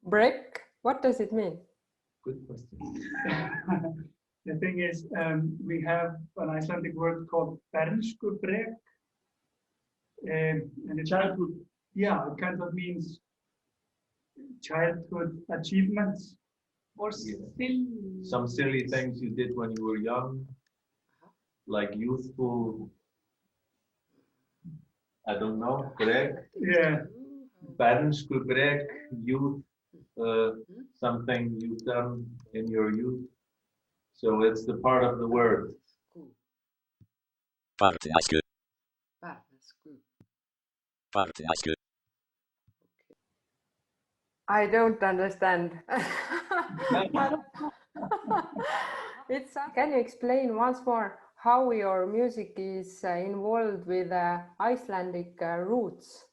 Brek, what does it mean? Good question. The thing is, we have an Icelandic word called Brek, and it's childhood. Yeah, it kind of means childhood achievements. Or Some silly things you did when you were young, like youthful, I don't know, Brek, Yeah, Brek, youth, something you've done in your youth. So it's the part of the word. Barnæsku. Barnæsku. Barnæsku. I don't understand. Can you explain once more how your music is involved with Icelandic roots?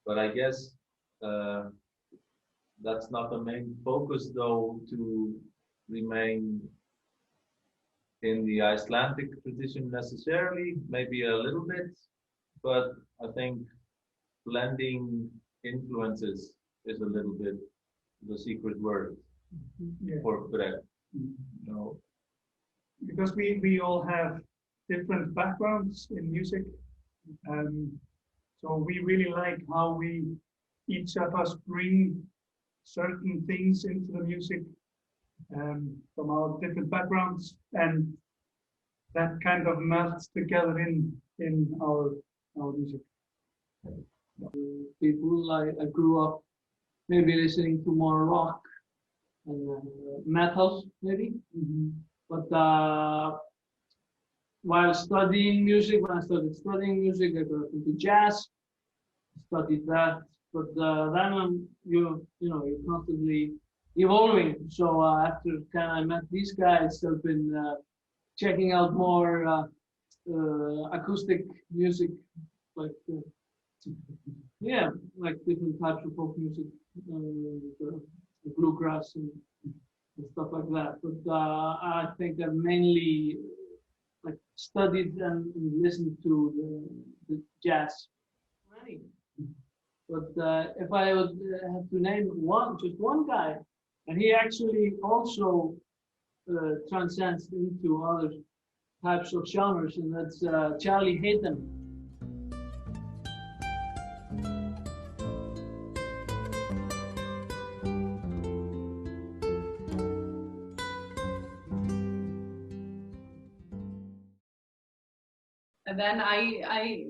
But I guess that's not the main focus, though, to remain in the Icelandic tradition necessarily, maybe a little bit, but I think blending influences is a little bit the secret word for Brek. You know, because we all have different backgrounds in music. So we really like how we, each of us, bring certain things into the music from our different backgrounds, and that kind of melts together in our music. People, I grew up maybe listening to more rock and metal, maybe. But while studying music, when I started studying music, I got into jazz, studied that. But then you're constantly evolving. So after I met these guys, I've been checking out more acoustic music, like like different types of folk music, the bluegrass and stuff like that. But I think I mainly studied and listened to the jazz. But if I would have to name just one guy, and he actually also transcends into other types of genres, and that's Charlie Hayden. And then I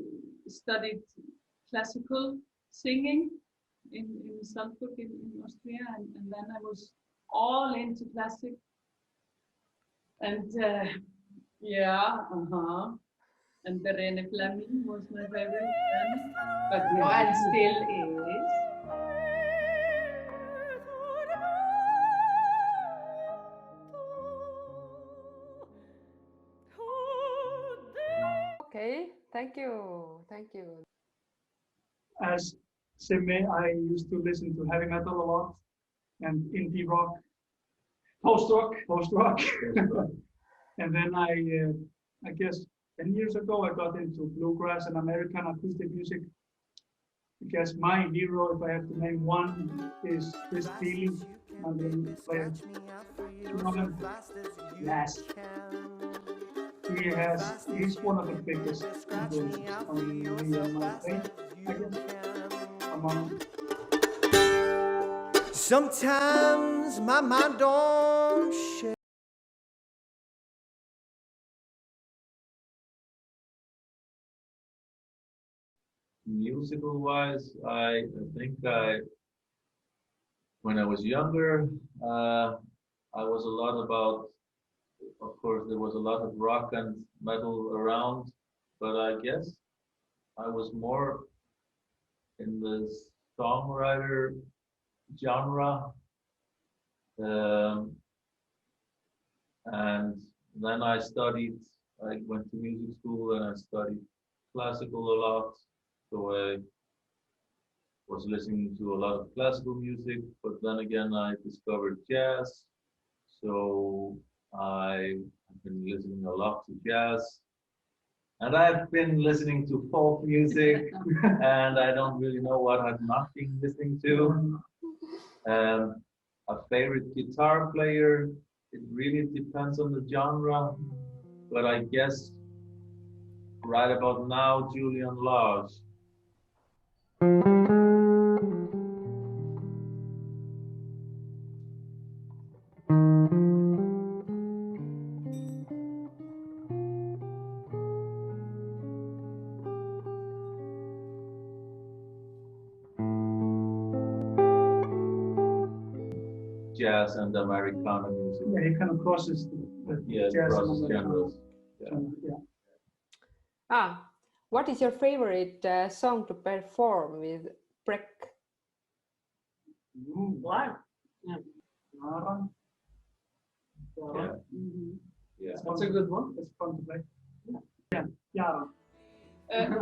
studied classical singing in Salzburg in Austria, and then I was all into classic. And and the Rene Fleming was my favorite then, but and still is. Okay, thank you. As Sime, I used to listen to heavy metal a lot and indie rock, post-rock. And then I guess 10 years ago, I got into bluegrass and American acoustic music. I guess my hero, if I have to name one, is Chris Steele, mandolin player. You know him? Yes. He's one of the biggest influences on me and my faith, I guess, among. Sometimes my mind don't share. musical wise, I think when I was younger, I was a lot about, of course, there was a lot of rock and metal around, but I guess I was more in the songwriter genre. And then I went to music school and I studied classical a lot. So I was listening to a lot of classical music, but then again I discovered jazz. So I have been listening a lot to jazz. And I've been listening to folk music, and I don't really know what I've not been listening to. A favorite guitar player, it really depends on the genre, but I guess right about now, Julian Lage. Jazz and Americana music. Yeah, he kind of crosses Yeah, jazz crosses and genres. Yeah. What is your favorite song to perform with Brek? Live. Yeah. Nara. Yeah. Yeah. That's a good one. It's fun to play. Yeah. Yara.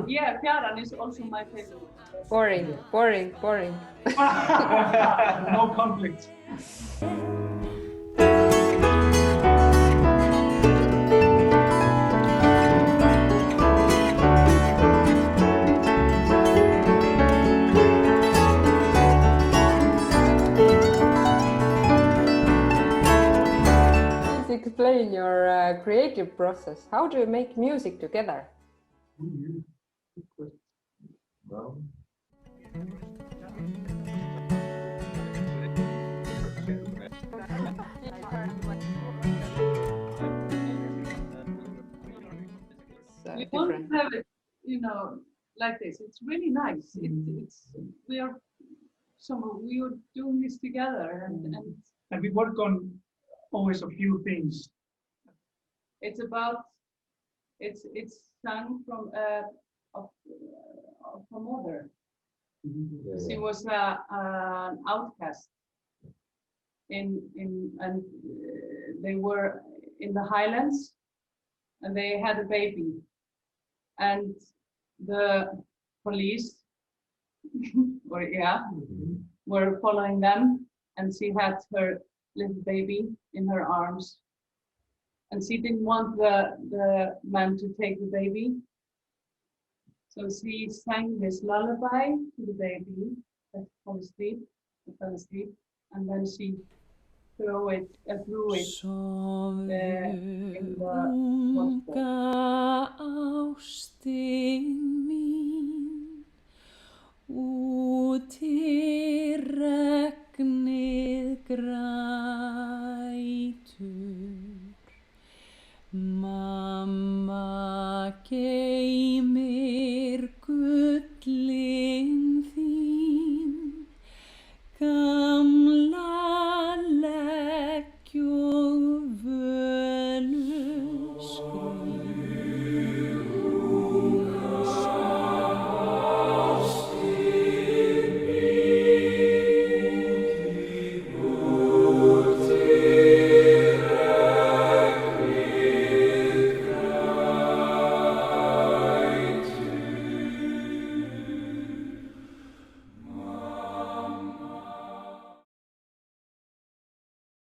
Yeah, Fjaran is also my favorite. Boring, boring, boring. No conflict. Please explain your creative process. How do you make music together? Well, We Different. want to have it, like this. It's really nice. It's we are doing this together, And we work on always a few things. it's sung from of her mother. She was an outcast and they were in the highlands and they had a baby and the police were following them and she had her little baby in her arms and she didn't want the man to take the baby. So she sang this lullaby to the baby that fell asleep, and then she threw it in the Unga ástin mín, út í regnið grætur, mamma